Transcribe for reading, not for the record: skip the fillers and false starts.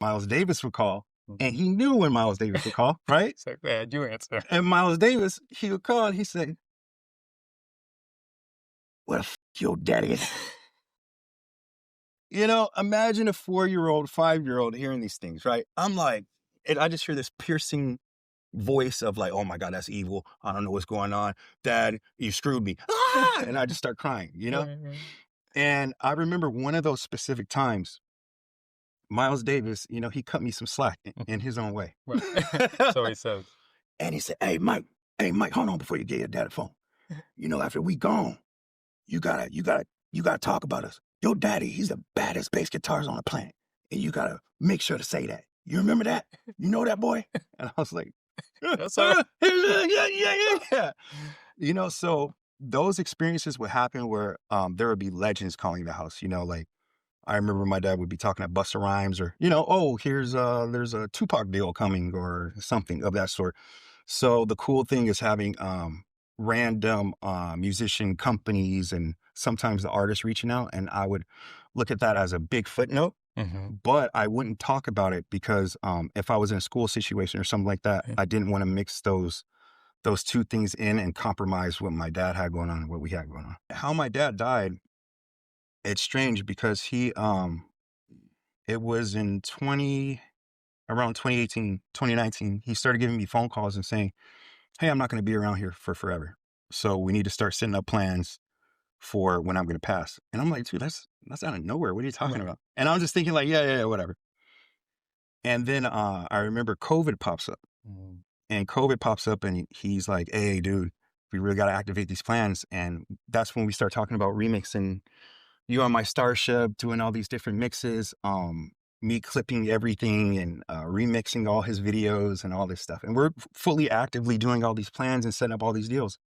Miles Davis would call, and he knew when Miles Davis would call, right? So glad you answer. And Miles Davis, he would call and he'd say, "Where the f your daddy is?" You know, imagine a 4-year-old, 5-year-old hearing these things, right? I'm like, and I just hear this piercing voice of like, "Oh my God, that's evil. I don't know what's going on. Dad, you screwed me." Ah! And I just start crying, you know? Right. And I remember one of those specific times, Miles Davis, you know, he cut me some slack in his own way. Right. So he says, And he said, hey, Mike, hold on before you get your dad a phone. You know, after we gone, you gotta talk about us. Your daddy, he's the baddest bass guitarist on the planet. And you gotta make sure to say that. You remember that? You know that, boy? And I was like, "Yes, sir." yeah. You know, so those experiences would happen where there would be legends calling the house, you know, like I remember my dad would be talking at Busta Rhymes or, you know, oh, there's a Tupac deal coming or something of that sort. So the cool thing is having random musician companies and sometimes the artists reaching out, and I would look at that as a big footnote, but I wouldn't talk about it because if I was in a school situation or something like that, I didn't want to mix those two things in and compromise what my dad had going on and what we had going on. How my dad died, it's strange because it was in around 2018, 2019, he started giving me phone calls and saying, "Hey, I'm not going to be around here for forever. So we need to start setting up plans for when I'm going to pass." And I'm like, dude, that's out of nowhere. What are you talking about? And I'm just thinking like, yeah, whatever. And then I remember COVID pops up and COVID pops up and he's like, "Hey, dude, we really got to activate these plans." And that's when we start talking about remixing You on My Starship, doing all these different mixes, me clipping everything and remixing all his videos and all this stuff. And we're fully actively doing all these plans and setting up all these deals.